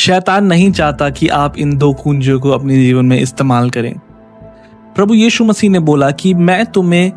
शैतान नहीं चाहता कि आप इन दो कुंजियों को अपने जीवन में इस्तेमाल करें। प्रभु यीशु मसीह ने बोला कि मैं तुम्हें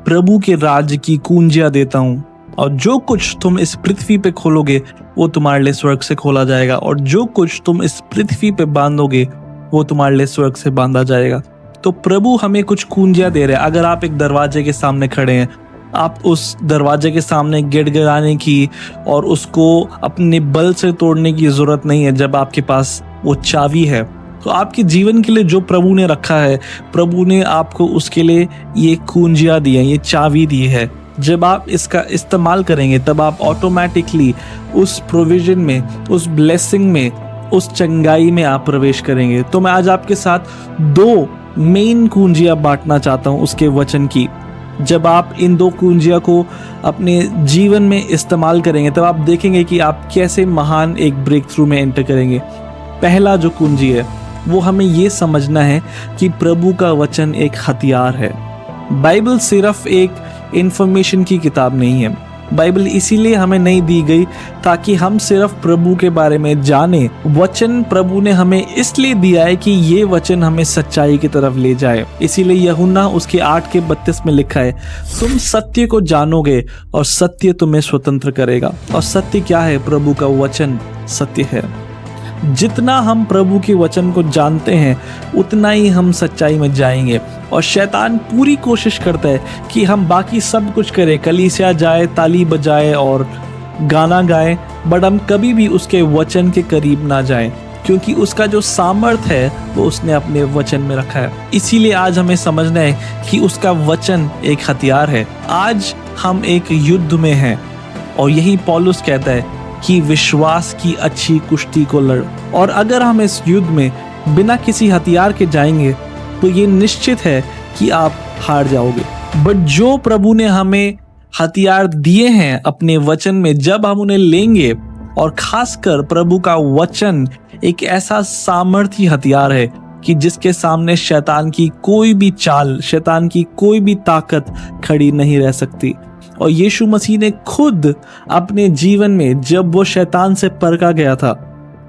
प्रभु के राज्य की कुंजियां देता हूं, और जो कुछ तुम इस पृथ्वी पे खोलोगे वो तुम्हारे लिए स्वर्ग से खोला जाएगा, और जो कुछ तुम इस पृथ्वी पे बांधोगे वो तुम्हारे लिए स्वर्ग से बांधा जाएगा। तो प्रभु हमें कुछ कुंजियां दे रहे हैं। अगर आप एक दरवाजे के सामने खड़े हैं, आप उस दरवाजे के सामने गिड़गिड़ाने की और उसको अपने बल से तोड़ने की जरूरत नहीं है। जब आपके पास वो चाबी है, तो आपके जीवन के लिए जो प्रभु ने रखा है, प्रभु ने आपको उसके लिए ये कुंजियां दी है, ये चाबी दी है। जब आप इसका इस्तेमाल करेंगे तब आप ऑटोमेटिकली उस प्रोविजन में, उस ब्लेसिंग में, उस चंगाई में आप प्रवेश करेंगे। तो मैं आज आपके साथ दो मेन कुंजियां बांटना चाहता हूं उसके वचन की। जब आप इन दो कुंजियां को अपने जीवन में इस्तेमाल करेंगे तब आप देखेंगे कि आप कैसे महान एक ब्रेक थ्रू में एंटर करेंगे। पहला जो कुंजी है वो हमें ये समझना है कि प्रभु का वचन एक हथियार है। बाइबल सिर्फ एक इंफॉर्मेशन की किताब नहीं है। बाइबल इसीलिए हमें नहीं दी गई ताकि हम सिर्फ प्रभु के बारे में जाने। वचन प्रभु ने हमें इसलिए दिया है कि ये वचन हमें सच्चाई की तरफ ले जाए। इसीलिए यूहन्ना उसके 8:32 में लिखा है, तुम सत्य को जानोगे और सत्य तुम्हें स्वतंत्र करेगा। और सत्य क्या है? प्रभु का वचन सत्य है। जितना हम प्रभु के वचन को जानते हैं उतना ही हम सच्चाई में जाएंगे। और शैतान पूरी कोशिश करता है कि हम बाकी सब कुछ करें, कलीसिया जाए, ताली बजाए और गाना गाएं, बट हम कभी भी उसके वचन के करीब ना जाएं, क्योंकि उसका जो सामर्थ है वो उसने अपने वचन में रखा है। इसीलिए आज हमें समझना है कि उसका वचन एक हथियार है। आज हम एक युद्ध में हैं और यही पौलुस कहता है कि विश्वास की अच्छी कुश्ती को लड़। और अगर हम इस युद्ध में बिना किसी हथियार के जाएंगे तो ये निश्चित है कि आप हार जाओगे। बट जो प्रभु ने हमें हथियार दिए हैं अपने वचन में, जब हम उन्हें लेंगे, और खासकर प्रभु का वचन एक ऐसा सामर्थी हथियार है कि जिसके सामने शैतान की कोई भी चाल, शैतान की कोई भी ताकत खड़ी नहीं रह सकती। और यीशु मसीह ने खुद अपने जीवन में जब वो शैतान से परखा गया था,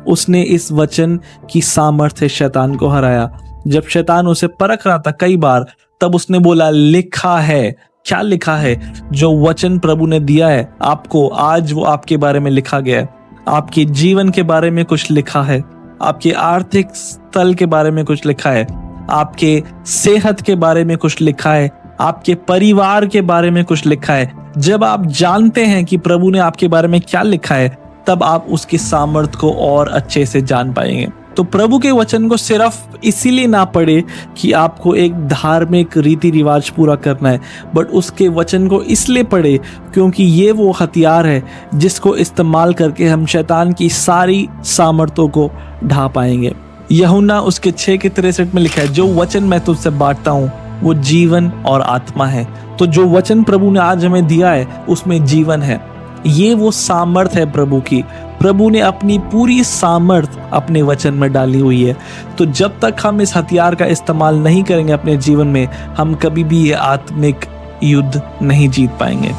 उसने इस वचन की सामर्थ्य शैतान को हराया। जब शैतान उसे परख रहा था कई बार, तब उसने बोला, लिखा है। क्या लिखा है? जो वचन प्रभु ने दिया है आपको, आज वो आपके बारे में लिखा गया है। आपके जीवन के बारे में कुछ लिखा है, आपके आर्थिक स्थल के बारे में कुछ लिखा है, आपके सेहत के बारे में कुछ लिखा है, आपके परिवार के बारे में कुछ लिखा है। जब आप जानते हैं कि प्रभु ने आपके बारे में क्या लिखा है, तब आप उसकी सामर्थ को और अच्छे से जान पाएंगे। तो प्रभु के वचन को सिर्फ इसीलिए ना पढ़े कि आपको एक धार्मिक रीति रिवाज पूरा करना है, बट उसके वचन को इसलिए पढ़े क्योंकि ये वो हथियार है जिसको इस्तेमाल करके हम शैतान की सारी सामर्थ्यों को ढा पाएंगे। यूहन्ना उसके 6:63 में लिखा है, जो वचन मैं तुझसे बांटता हूँ वो जीवन और आत्मा है। तो जो वचन प्रभु ने आज हमें दिया है उसमें जीवन है। ये वो सामर्थ है प्रभु की। प्रभु ने अपनी पूरी सामर्थ अपने वचन में डाली हुई है। तो जब तक हम इस हथियार का इस्तेमाल नहीं करेंगे अपने जीवन में, हम कभी भी ये आत्मिक युद्ध नहीं जीत पाएंगे।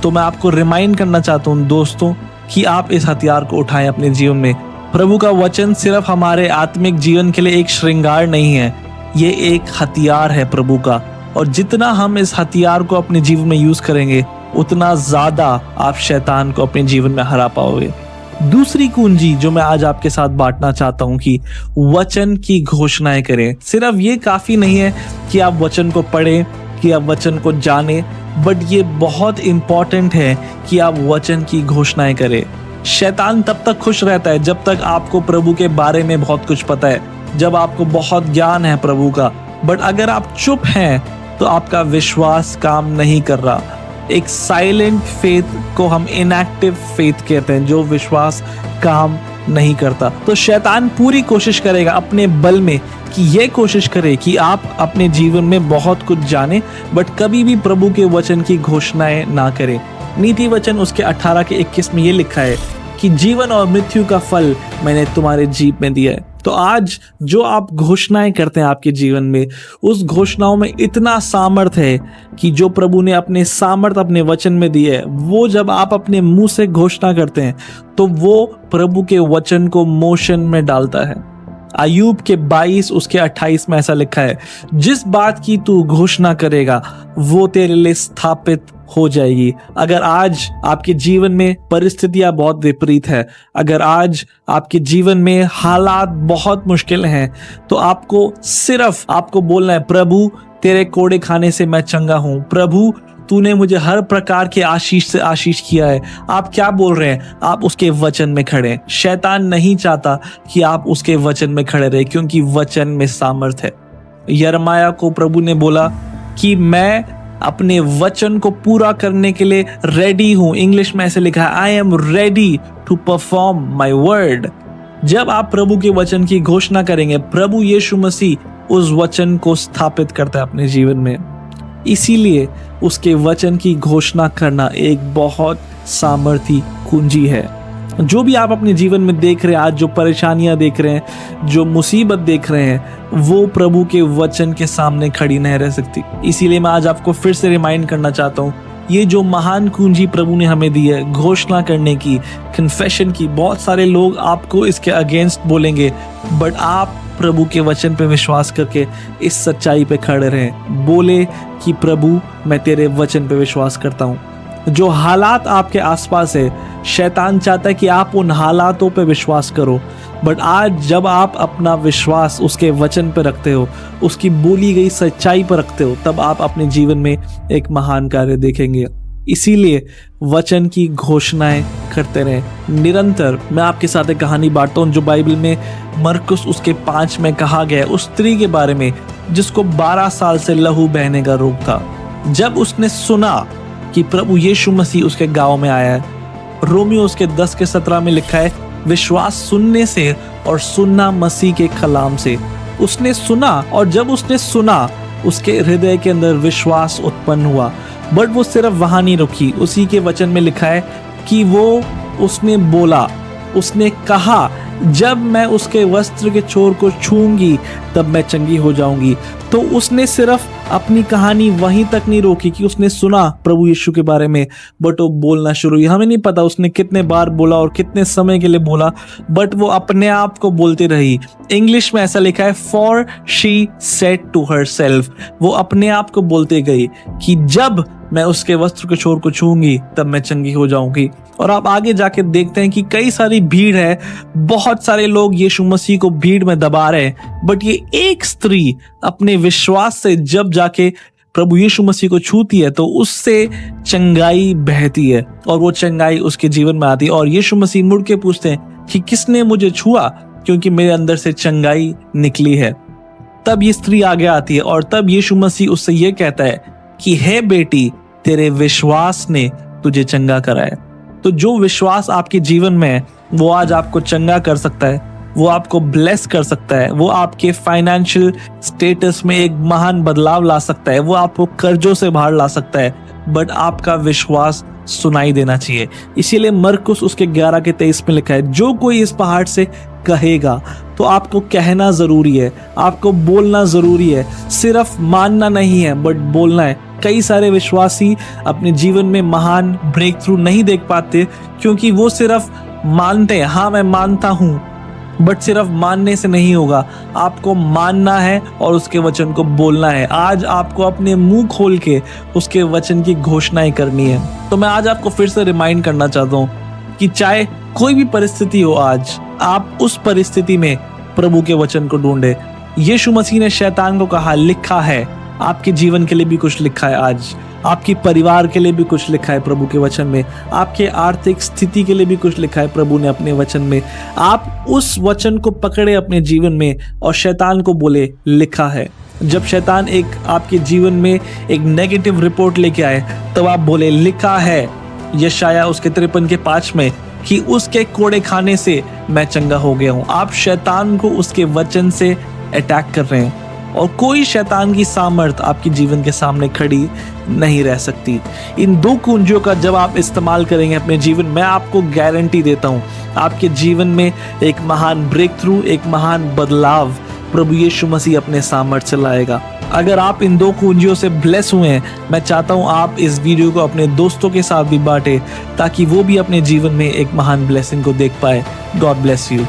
तो मैं आपको रिमाइंड करना चाहता हूँ दोस्तों कि आप इस हथियार को उठाएं अपने जीवन में। प्रभु का वचन सिर्फ हमारे आत्मिक जीवन के लिए एक श्रृंगार नहीं है, ये एक हथियार है प्रभु का। और जितना हम इस हथियार को अपने जीवन में यूज करेंगे उतना ज्यादा आप शैतान को अपने जीवन में हरा पाओगे। दूसरी कुंजी जो मैं आज आपके साथ बांटना चाहता हूं कि वचन की घोषणाएं करें। सिर्फ ये काफी नहीं है कि आप वचन को पढ़ें, कि आप वचन को जानें, बट ये बहुत इंपॉर्टेंट है कि आप वचन की घोषणाएं करें। शैतान तब तक खुश रहता है जब तक आपको प्रभु के बारे में बहुत कुछ पता है, जब आपको बहुत ज्ञान है प्रभु का। बट अगर आप चुप हैं तो आपका विश्वास काम नहीं कर रहा। एक साइलेंट फेथ को हम इनएक्टिव फेथ कहते हैं, जो विश्वास काम नहीं करता। तो शैतान पूरी कोशिश करेगा अपने बल में कि ये कोशिश करे कि आप अपने जीवन में बहुत कुछ जाने, बट कभी भी प्रभु के वचन की घोषणाएं ना करें। नीति वचन उसके 18:21 में ये लिखा है कि जीवन और मृत्यु का फल मैंने तुम्हारे जीभ में दिया है। तो आज जो आप घोषणाएं करते हैं आपके जीवन में, उस घोषणाओं में इतना सामर्थ है कि जो प्रभु ने अपने सामर्थ अपने वचन में दी है, वो जब आप अपने मुंह से घोषणा करते हैं तो वो प्रभु के वचन को मोशन में डालता है। अय्यूब के 22 उसके 28 में ऐसा लिखा है, जिस बात की तू घोषणा करेगा वो तेरे लिए स्थापित हो जाएगी। अगर आज आपके जीवन में परिस्थितियां बहुत विपरीत है, अगर आज आपके जीवन में हालात बहुत मुश्किल हैं, तो आपको बोलना है, प्रभु तेरे कोड़े खाने से मैं चंगा हूं, प्रभु तूने मुझे हर प्रकार के आशीष से आशीष किया है। आप क्या बोल रहे हैं? आप उसके वचन में खड़े हैं। शैतान नहीं चाहता कि आप उसके वचन में खड़े रहे, क्योंकि वचन में सामर्थ है। यिर्मयाह को प्रभु ने बोला कि मैं अपने वचन को पूरा करने के लिए रेडी हूं। इंग्लिश में ऐसे लिखा है, I am ready to perform my word. जब आप प्रभु के वचन की घोषणा करेंगे, प्रभु यीशु मसीह उस वचन को स्थापित करता है अपने जीवन में। इसीलिए उसके वचन की घोषणा करना एक बहुत सामर्थी कुंजी है। जो भी आप अपने जीवन में देख रहे हैं, आज जो परेशानियां देख रहे हैं, जो मुसीबत देख रहे हैं, वो प्रभु के वचन के सामने खड़ी नहीं रह सकती। इसीलिए मैं आज आपको फिर से रिमाइंड करना चाहता हूँ, ये जो महान कुंजी प्रभु ने हमें दी है घोषणा करने की, कन्फेशन की। बहुत सारे लोग आपको इसके अगेंस्ट बोलेंगे, बट आप प्रभु के वचन पे विश्वास करके इस सच्चाई पे खड़े रहें। बोले कि प्रभु मैं तेरे वचन पे विश्वास करता हूँ। जो हालात आपके आसपास है, शैतान चाहता है कि आप उन हालातों पे विश्वास करो, बट आज जब आप अपना विश्वास उसके वचन पे रखते हो, उसकी बोली गई सच्चाई पर रखते हो, तब आप अपने जीवन में एक महान कार्य देखेंगे। इसीलिए वचन की घोषणाएं करते रहें निरंतर। मैं आपके साथ एक कहानी बांटता हूँ जो बाइबल में मरकुस उसके 5 में कहा गया है, उस स्त्री के बारे में जिसको 12 साल से लहू बहने का रोग था। जब उसने सुना कि प्रभु यीशु मसीह उसके गांव में आया है, रोमियो उसके 10 के 17 में लिखा है, विश्वास सुनने से और सुनना मसीह के कलाम से। उसने सुना, और जब उसने सुना उसके हृदय के अंदर विश्वास उत्पन्न हुआ। बट वो सिर्फ वहां नहीं रुकी। उसी के वचन में लिखा है कि उसने बोला, उसने कहा, जब मैं उसके वस्त्र के छोर को छूंगी तब मैं चंगी हो जाऊंगी। तो उसने सिर्फ अपनी कहानी वहीं तक नहीं रोकी कि उसने सुना प्रभु यीशु के बारे में, बट वो बोलना शुरू हुई। हमें नहीं पता उसने कितने बार बोला और कितने समय के लिए बोला, बट वो अपने आप को बोलती रही। इंग्लिश में ऐसा लिखा है, for she said to herself, वो अपने आप को बोलते गई कि जब मैं उसके वस्त्र के छोर को छूंगी तब मैं चंगी हो जाऊंगी। और आप आगे जाके देखते हैं कि कई सारी भीड़ है, बहुत सारे लोग यीशु मसीह को भीड़ में दबा रहे हैं, बट ये एक स्त्री अपने विश्वास से जब जाके प्रभु यीशु मसीह को छूती है तो उससे चंगाई बहती है और वो चंगाई उसके जीवन में आती है। और यीशु मसीह मुड़ के पूछते हैं कि किसने मुझे छुआ, क्योंकि मेरे अंदर से चंगाई निकली है। तब ये स्त्री आगे आती है और तब यीशु मसीह उससे ये कहता है कि हे बेटी, तेरे विश्वास ने तुझे चंगा कराया। तो जो विश्वास आपके जीवन में है वो आज आपको चंगा कर सकता है, वो आपको ब्लेस कर सकता है, वो आपके फाइनेंशियल स्टेटस में एक महान बदलाव ला सकता है, वो आपको कर्जों से बाहर ला सकता है, बट आपका विश्वास सुनाई देना चाहिए। इसीलिए मरकुस उसके 11 के 23 में लिखा है, जो कोई इस पहाड़ से कहेगा, तो आपको कहना जरूरी है, आपको बोलना जरूरी है। सिर्फ मानना नहीं है बट बोलना है। कई सारे विश्वासी अपने जीवन में महान ब्रेक थ्रू नहीं देख पाते क्योंकि वो सिर्फ मानते हैं, हाँ मैं मानता हूं, बट सिर्फ मानने से नहीं होगा, आपको मानना है और उसके वचन को बोलना है। आज आपको अपने मुंह खोल के उसके वचन की घोषणाएं करनी है। तो मैं आज आपको फिर से रिमाइंड करना चाहता हूं कि चाहे कोई भी परिस्थिति हो, आज आप उस परिस्थिति में प्रभु के वचन को ढूंढे। यीशु मसीह ने शैतान को कहा, लिखा है। आपके जीवन के लिए भी कुछ लिखा है, आज आपके परिवार के लिए भी कुछ लिखा है प्रभु के वचन में, आपके आर्थिक स्थिति के लिए भी कुछ लिखा है प्रभु ने अपने वचन में। आप उस वचन को पकड़े अपने जीवन में और शैतान को बोले, लिखा है। जब शैतान आपके जीवन में एक नेगेटिव रिपोर्ट लेके आए, तब आप बोले, लिखा है यशायाह उसके 53 के 5 में कि उसके कोड़े खाने से मैं चंगा हो गया हूं। आप शैतान को उसके वचन से अटैक कर रहे हैं और कोई शैतान की सामर्थ आपके जीवन के सामने खड़ी नहीं रह सकती। इन 2 कुंजियों का जब आप इस्तेमाल करेंगे अपने जीवन में, आपको गारंटी देता हूँ आपके जीवन में एक महान ब्रेक थ्रू, एक महान बदलाव प्रभु यीशु मसीह अपने सामर्थ्य से लाएगा। अगर आप इन 2 कुंजियों से ब्लेस हुए हैं, मैं चाहता हूं आप इस वीडियो को अपने दोस्तों के साथ भी बांटें ताकि वो भी अपने जीवन में एक महान ब्लेसिंग को देख पाए। God bless you.